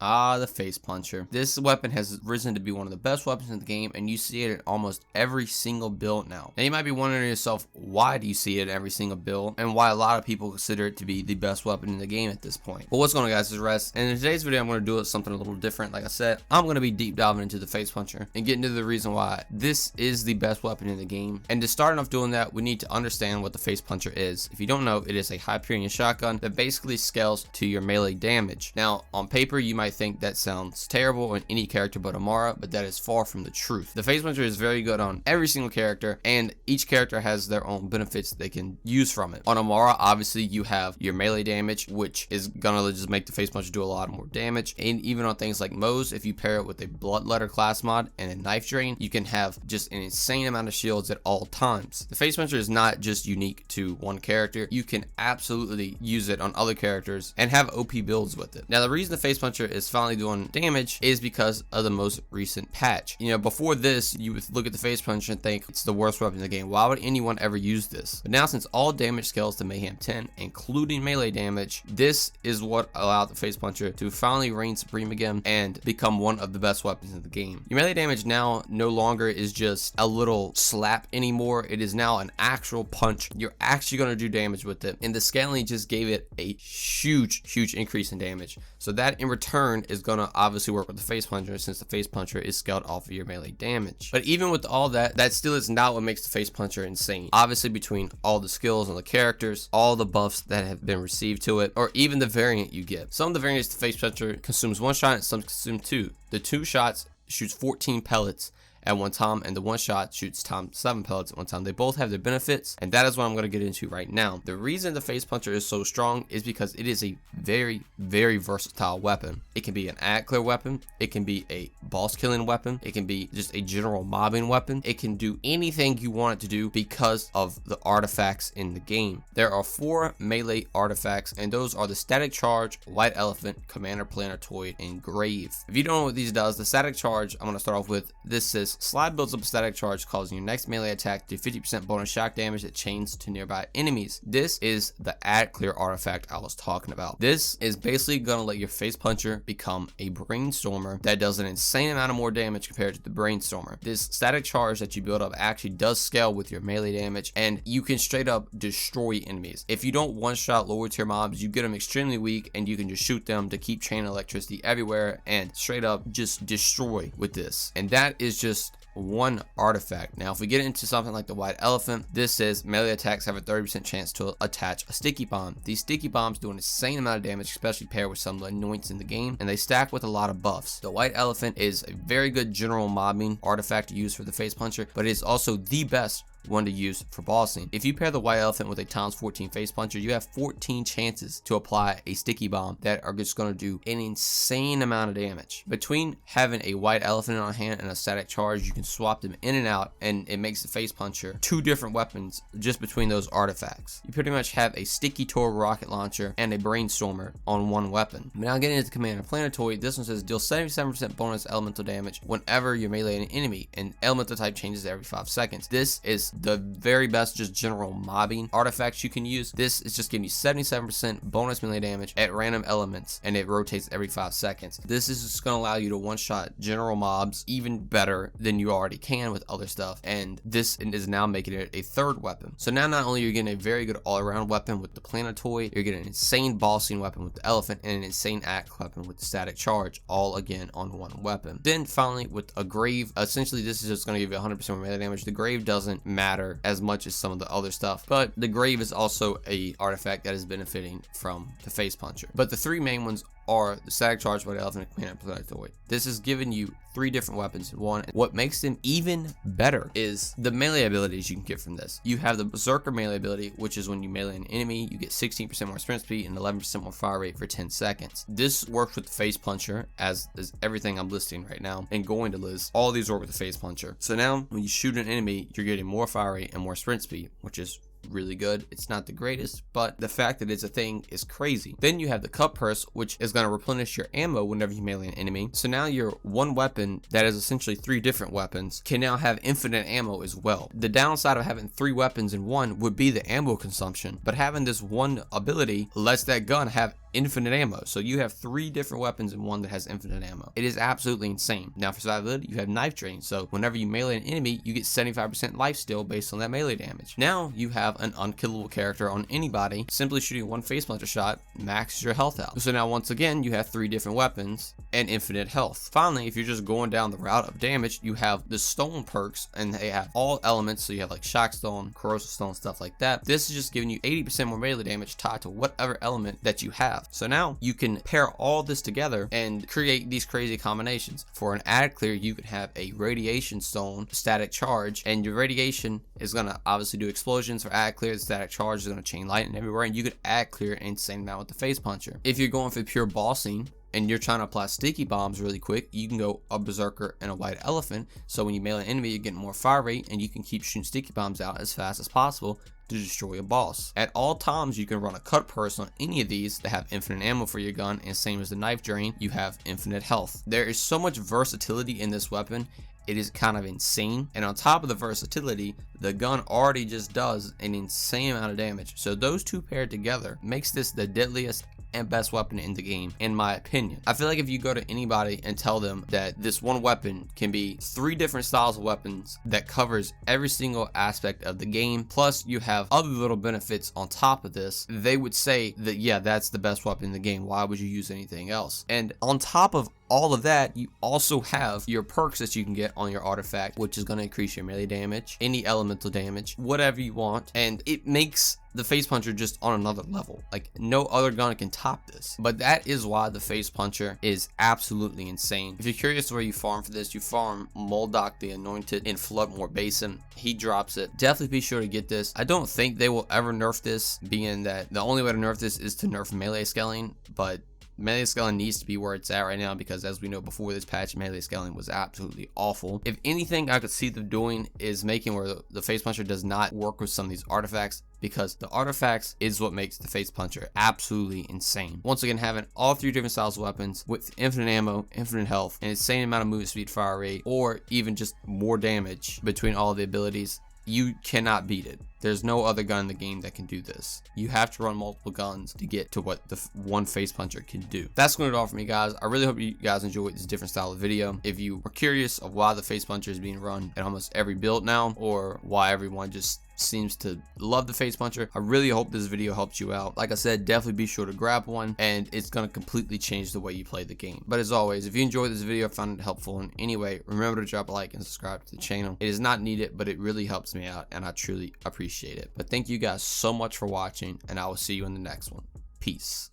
The Face Puncher. This weapon has risen to be one of the best weapons in the game, and you see it in almost every single build now. Now you might be wondering to yourself, why do you see it in every single build, and why a lot of people consider it to be the best weapon in the game at this point. Well, what's going on, guys? This is Rest, and in today's video I'm going to do something a little different. Like I said, I'm going to be deep diving into the Face Puncher and get into the reason why this is the best weapon in the game. And to start off doing that, we need to understand what the Face Puncher is. If you don't know, it is a Hyperion shotgun that basically scales to your melee damage. Now, on paper, you might think that sounds terrible on any character but Amara, but that is far from the truth. The Face Puncher is very good on every single character, and each character has their own benefits they can use from it. On Amara, obviously, you have your melee damage, which is gonna just make the Face Puncher do a lot more damage. And even on things like Moze, if you pair it with a Bloodletter class mod and a Knife Drain, you can have just an insane amount of shields at all times. The Face Puncher is not just unique to one character. You can absolutely use it on other characters and have OP builds with it. Now, the reason the Face Puncher is finally doing damage is because of the most recent patch. You know, before this, you would look at the Face Puncher and think it's the worst weapon in the game. Why would anyone ever use this? But now, since all damage scales to Mayhem 10, including melee damage, this is what allowed the Face Puncher to finally reign supreme again and become one of the best weapons in the game. Your melee damage now no longer is just a little slap anymore. It is now an actual punch. You're actually going to do damage with it, and the scaling just gave it a huge increase in damage. So that in return is going to obviously work with the Face Puncher, since the Face Puncher is scaled off of your melee damage. But even with all that, that still is not what makes the Face Puncher insane. Obviously, between all the skills on the characters, all the buffs that have been received to it, or even the variant you get. Some of the variants, the Face Puncher consumes one shot and some consume two. The two shots shoots 14 pellets at one time, and the one shot shoots 7 pellets at one time. They both have their benefits, and that is what I'm going to get into right now. The reason the Face Puncher is so strong is because it is a very versatile weapon. It can be an ad clear weapon, it can be a boss killing weapon, it can be just a general mobbing weapon. It can do anything you want it to do because of the artifacts in the game. There are 4 melee artifacts, and those are the Static Charge, White Elephant, Commander Planetary, and Grave. If you don't know what these does, the Static Charge, I'm going to start off with, this says slide builds up a static charge, causing your next melee attack to 50% bonus shock damage that chains to nearby enemies. This is the ad clear artifact I was talking about. This is basically gonna let your Face Puncher become a Brainstormer that does an insane amount of more damage compared to the Brainstormer. This static charge that you build up actually does scale with your melee damage, and you can straight up destroy enemies. If you don't one-shot lower tier mobs, you get them extremely weak, and you can just shoot them to keep chain electricity everywhere and straight up just destroy with this. And that is just one artifact. Now, if we get into something like the White Elephant, this says melee attacks have a 30% chance to attach a sticky bomb. These sticky bombs do an insane amount of damage, especially paired with some of the anoints in the game, and they stack with a lot of buffs. The White Elephant is a very good general mobbing artifact to use for the Face Puncher, but it is also the best one to use for bossing. If you pair the White Elephant with a ×14 Face Puncher, you have 14 chances to apply a sticky bomb that are just going to do an insane amount of damage. Between having a White Elephant on hand and a Static Charge, you can swap them in and out, and it makes the Face Puncher 2 different weapons just between those artifacts. You pretty much have a Sticky Tor rocket launcher and a Brainstormer on one weapon. Now, getting into Commander Planetary, this one says deal 77% bonus elemental damage whenever you're meleeing an enemy, and elemental type changes every 5 seconds. This is the very best just general mobbing artifacts you can use. This is just giving you 77% bonus melee damage at random elements, and it rotates every 5 seconds. This is just going to allow you to one-shot general mobs even better than you already can with other stuff, and this is now making it a 3rd weapon. So now not only are you getting a very good all-around weapon with the Planetary, you're getting an insane bossing weapon with the Elephant and an insane act weapon with the Static Charge, all again on one weapon. Then finally with a Grave, essentially this is just going to give you 100% more melee damage. The Grave doesn't matter as much as some of the other stuff, but the Grave is also a artifact that is benefiting from the Face Puncher. But the 3 main ones are the Static Charge, White Elephant, and Commander Planetary. This is giving you 3 different weapons in one. What makes them even better is the melee abilities you can get from this. You have the Berserker melee ability, which is when you melee an enemy, you get 16% more sprint speed and 11% more fire rate for 10 seconds. This works with the Face Puncher, as is everything I'm listing right now and going to list. All these work with the Face Puncher. So now when you shoot an enemy, you're getting more fire rate and more sprint speed, which is really good. It's not the greatest, but the fact that it's a thing is crazy. Then you have the Cup Purse, which is going to replenish your ammo whenever you melee an enemy. So now your one weapon that is essentially 3 different weapons can now have infinite ammo as well. The downside of having 3 weapons in one would be the ammo consumption, but having this one ability lets that gun have infinite ammo. So you have 3 different weapons in one that has infinite ammo. It is absolutely insane. Now for survivability, you have knife drain. So whenever you melee an enemy, you get 75% life steal based on that melee damage. Now you have an unkillable character on anybody. Simply shooting one face puncher shot maxes your health out. So now once again, you have 3 different weapons and infinite health. Finally, if you're just going down the route of damage, you have the stone perks, and they have all elements. So you have like shock stone, corrosive stone, stuff like that. This is just giving you 80% more melee damage tied to whatever element that you have. So now you can pair all this together and create these crazy combinations. For an add clear, you can have a radiation stone static charge, and your radiation is going to obviously do explosions. For add clear, the static charge is going to chain lightning everywhere, and you could add clear an insane amount with the face puncher. If you're going for pure bossing and you're trying to apply sticky bombs really quick, you can go a berserker and a white elephant. So when you melee an enemy, you're getting more fire rate, and you can keep shooting sticky bombs out as fast as possible to destroy a boss. At all times, you can run a cut purse on any of these that have infinite ammo for your gun, and same as the knife drain, you have infinite health. There is so much versatility in this weapon. It is kind of insane. And on top of the versatility, the gun already just does an insane amount of damage. So those two paired together makes this the deadliest and best weapon in the game, in my opinion. I feel like if you go to anybody and tell them that this one weapon can be 3 different styles of weapons that covers every single aspect of the game, plus you have other little benefits on top of this, they would say that, yeah, that's the best weapon in the game. Why would you use anything else? And on top of all of that, you also have your perks that you can get on your artifact, which is going to increase your melee damage, any elemental damage, whatever you want, and it makes the face puncher just on another level. Like, no other gun can top this. But that is why the face puncher is absolutely insane. If you're curious where you farm for this, you farm Moldoc the Anointed in Floodmore Basin. He drops it. Definitely be sure to get this. I don't think they will ever nerf this, being that the only way to nerf this is to nerf melee scaling, but melee scaling needs to be where it's at right now, because as we know, before this patch, melee scaling was absolutely awful. If anything I could see them doing is making where the face puncher does not work with some of these artifacts, because the artifacts is what makes the face puncher absolutely insane. Once again, having all 3 different styles of weapons with infinite ammo, infinite health, an insane amount of movement speed, fire rate, or even just more damage between all of the abilities, you cannot beat it. There's no other gun in the game that can do this. You have to run multiple guns to get to what the one face puncher can do. That's going to do it all for me, guys. I really hope you guys enjoyed this different style of video. If you are curious of why the face puncher is being run in almost every build now, or why everyone just seems to love the face puncher, I really hope this video helped you out. Like I said, definitely be sure to grab one, and it's going to completely change the way you play the game. But as always, if you enjoyed this video, found it helpful in any way, remember to drop a like and subscribe to the channel. It is not needed, but it really helps me out, and I truly appreciate it. But thank you guys so much for watching, and I will see you in the next one. Peace.